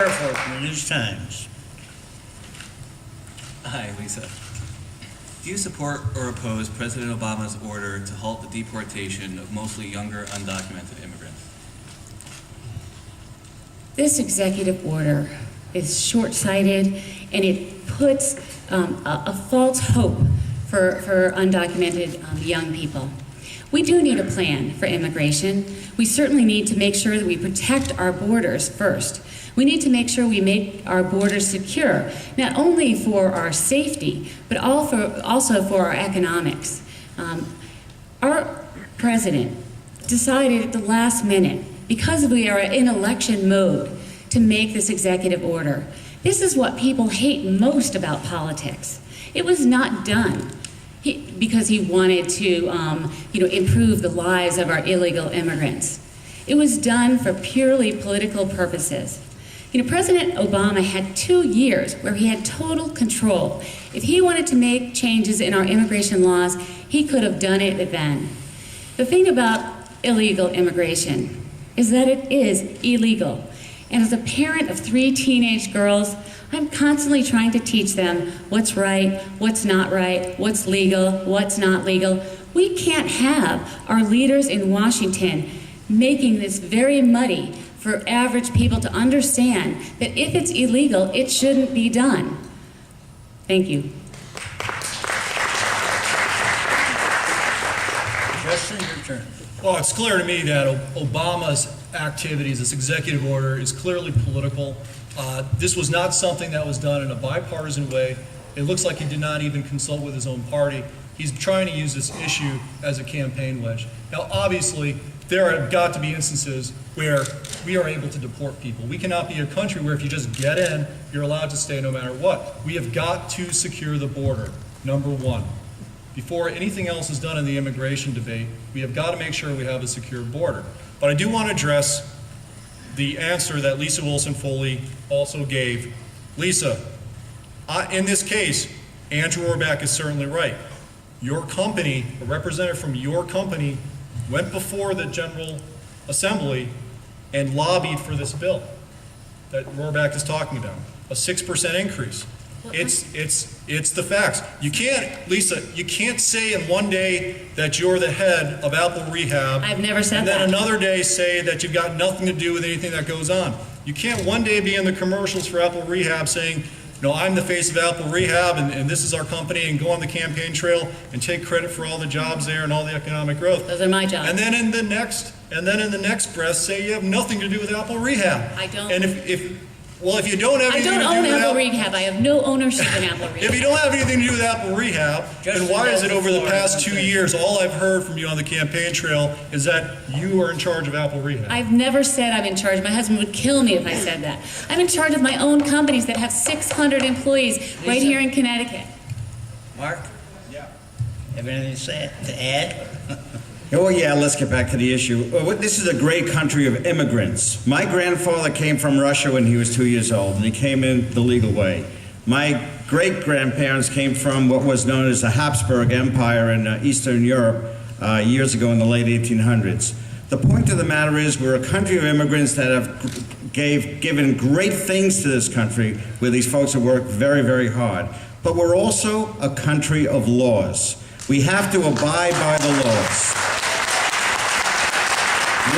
Careful from these times. Hi, Lisa. Do you support or oppose President Obama's order to halt the deportation of mostly younger, undocumented immigrants? This executive order is short-sighted, and it puts a false hope for undocumented young people. We do need a plan for immigration. We certainly need to make sure that we protect our borders first. We need to make sure we make our borders secure, not only for our safety, but also for our economics. Our president decided at the last minute, because we are in election mode, to make this executive order. This is what people hate most about politics. It was not done because he wanted to improve the lives of our illegal immigrants. It was done for purely political purposes. President Obama had 2 years where he had total control. If he wanted to make changes in our immigration laws, he could have done it then. The thing about illegal immigration is that it is illegal. And as a parent of 3 teenage girls, I'm constantly trying to teach them what's right, what's not right, what's legal, what's not legal. We can't have our leaders in Washington making this very muddy for average people to understand that if it's illegal, it shouldn't be done. Thank you. Justin, your turn. Well, it's clear to me that Obama's activities, this executive order, is clearly political. This was not something that was done in a bipartisan way. It looks like he did not even consult with his own party. He's trying to use this issue as a campaign wedge. Now, obviously, there have got to be instances where we are able to deport people. We cannot be a country where if you just get in, you're allowed to stay no matter what. We have got to secure the border, number one. Before anything else is done in the immigration debate, we have got to make sure we have a secure border. But I do want to address the answer that Lisa Wilson-Foley also gave. Lisa, in this case, Andrew Orbach is certainly right. Your company, a representative from your company, went before the General Assembly and lobbied for this bill that Rohrabaugh is talking about, a 6% increase. It's the facts. You can't, Lisa, you can't say in one day that you're the head of Apple Rehab. I've never said that. And then another day say that you've got nothing to do with anything that goes on. You can't one day be in the commercials for Apple Rehab saying, no, I'm the face of Apple Rehab and this is our company, and go on the campaign trail and take credit for all the jobs there and all the economic growth. Those are my jobs. And then in the next breath say you have nothing to do with Apple Rehab. I don't. And if you don't have I anything don't to do own with Apple Rehab. I have no ownership in Apple Rehab. If you don't have anything to do with Apple Rehab, then why is it over the past 2 years, all I've heard from you on the campaign trail is that you are in charge of Apple Rehab? I've never said I'm in charge. My husband would kill me if I said that. I'm in charge of my own companies that have 600 employees right here in Connecticut. Mark? Yeah. Have anything to add? Oh yeah, let's get back to the issue. This is a great country of immigrants. My grandfather came from Russia when he was 2 years old, and he came in the legal way. My great-grandparents came from what was known as the Habsburg Empire in Eastern Europe years ago in the late 1800s. The point of the matter is we're a country of immigrants that have given great things to this country, where these folks have worked very, very hard. But we're also a country of laws. We have to abide by the laws.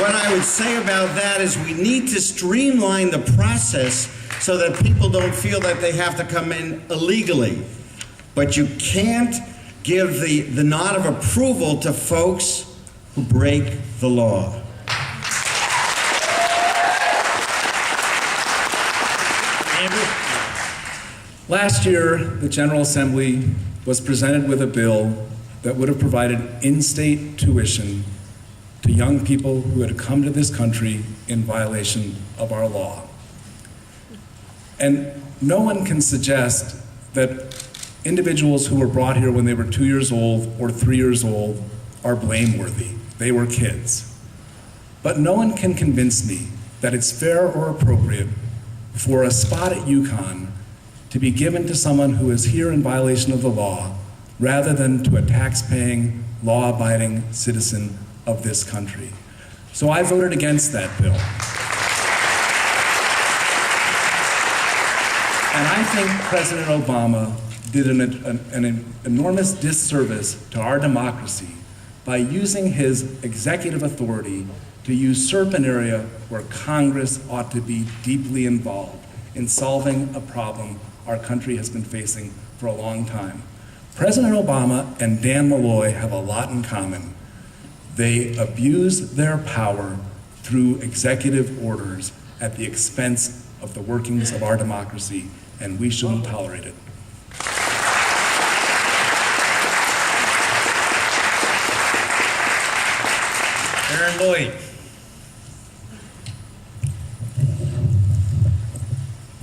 What I would say about that is we need to streamline the process so that people don't feel that they have to come in illegally. But you can't give the nod of approval to folks who break the law. Andrew? Last year, the General Assembly was presented with a bill that would have provided in-state tuition to young people who had come to this country in violation of our law. And no one can suggest that individuals who were brought here when they were 2 years old or 3 years old are blameworthy. They were kids. But no one can convince me that it's fair or appropriate for a spot at UConn to be given to someone who is here in violation of the law rather than to a tax-paying, law-abiding citizen of this country. So I voted against that bill. And I think President Obama did an enormous disservice to our democracy by using his executive authority to usurp an area where Congress ought to be deeply involved in solving a problem our country has been facing for a long time. President Obama and Dan Malloy have a lot in common. They abuse their power through executive orders at the expense of the workings of our democracy, and we shouldn't tolerate it. Aaron Lloyd.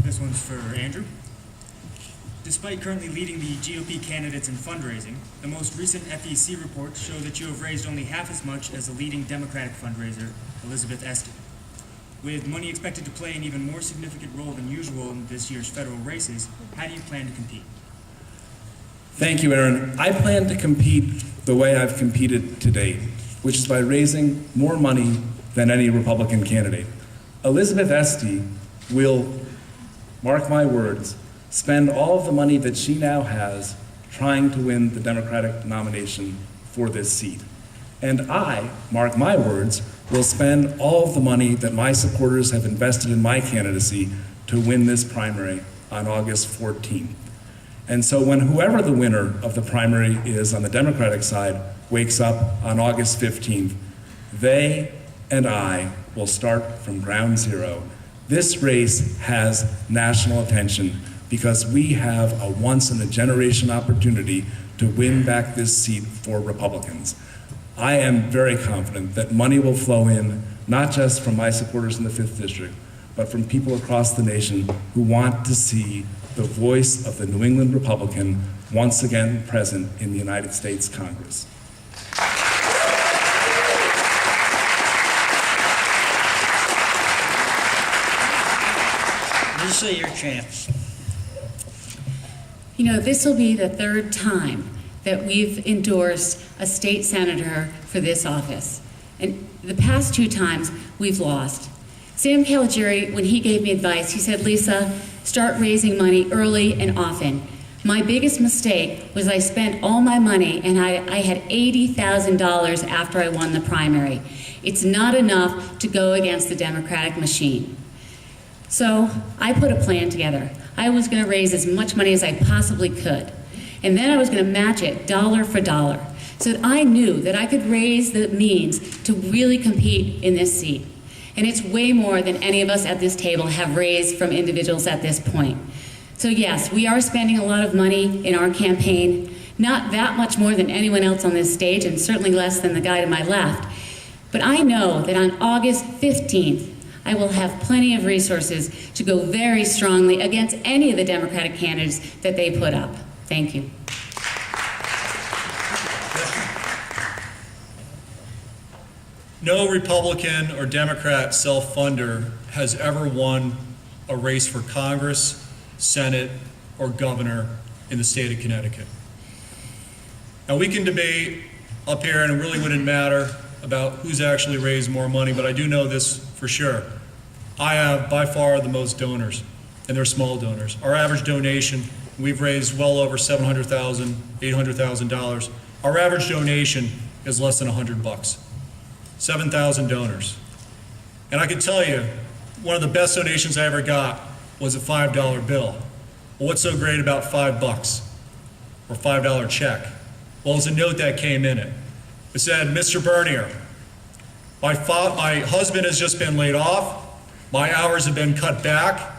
This one's for Andrew. Despite currently leading the GOP candidates in fundraising, the most recent FEC reports show that you have raised only half as much as the leading Democratic fundraiser, Elizabeth Esty. With money expected to play an even more significant role than usual in this year's federal races, how do you plan to compete? Thank you, Aaron. I plan to compete the way I've competed to date, which is by raising more money than any Republican candidate. Elizabeth Esty will, mark my words, spend all of the money that she now has trying to win the Democratic nomination for this seat. And I, mark my words, will spend all of the money that my supporters have invested in my candidacy to win this primary on August 14th. And so when whoever the winner of the primary is on the Democratic side wakes up on August 15th, they and I will start from ground zero. This race has national attention because we have a once-in-a-generation opportunity to win back this seat for Republicans. I am very confident that money will flow in, not just from my supporters in the 5th District, but from people across the nation who want to see the voice of the New England Republican once again present in the United States Congress. Lisa, your chance. You know, this will be the third time that we've endorsed a state senator for this office. And the past 2 times, we've lost. Sam Caligiuri, when he gave me advice, he said, Lisa, start raising money early and often. My biggest mistake was I spent all my money and I had $80,000 after I won the primary. It's not enough to go against the Democratic machine. So I put a plan together. I was going to raise as much money as I possibly could. And then I was going to match it dollar for dollar so that I knew that I could raise the means to really compete in this seat. And it's way more than any of us at this table have raised from individuals at this point. So yes, we are spending a lot of money in our campaign, not that much more than anyone else on this stage, and certainly less than the guy to my left. But I know that on August 15th, I will have plenty of resources to go very strongly against any of the Democratic candidates that they put up. Thank you. No Republican or Democrat self-funder has ever won a race for Congress, Senate, or governor in the state of Connecticut. Now, we can debate up here, and it really wouldn't matter about who's actually raised more money, but I do know this for sure. I have by far the most donors, and they're small donors. Our average donation, we've raised well over $700,000, $800,000. Our average donation is less than $100. 7,000 donors. And I can tell you, one of the best donations I ever got was a $5 bill. Well, what's so great about $5 or $5 check? Well, it's a note that came in it. It said, Mr. Bernier, my husband has just been laid off. My hours have been cut back,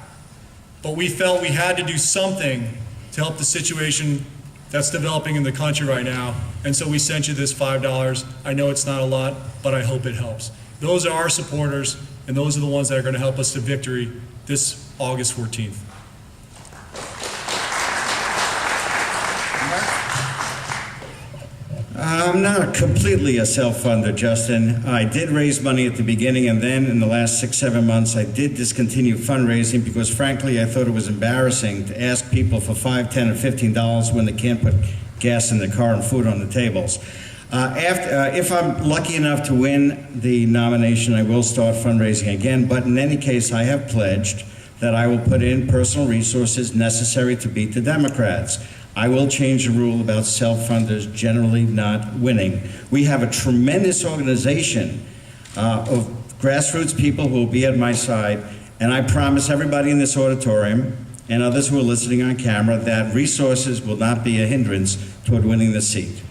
but we felt we had to do something to help the situation that's developing in the country right now. And so we sent you this $5. I know it's not a lot, but I hope it helps. Those are our supporters, and those are the ones that are going to help us to victory this August 14th. I'm not completely a self-funder, Justin. I did raise money at the beginning, and then in the last 6-7 months, I did discontinue fundraising because, frankly, I thought it was embarrassing to ask people for $5, $10, or $15 when they can't put gas in their car and food on the tables. If I'm lucky enough to win the nomination, I will start fundraising again. But in any case, I have pledged that I will put in personal resources necessary to beat the Democrats. I will change the rule about self-funders generally not winning. We have a tremendous organization of grassroots people who will be at my side, and I promise everybody in this auditorium and others who are listening on camera that resources will not be a hindrance toward winning the seat.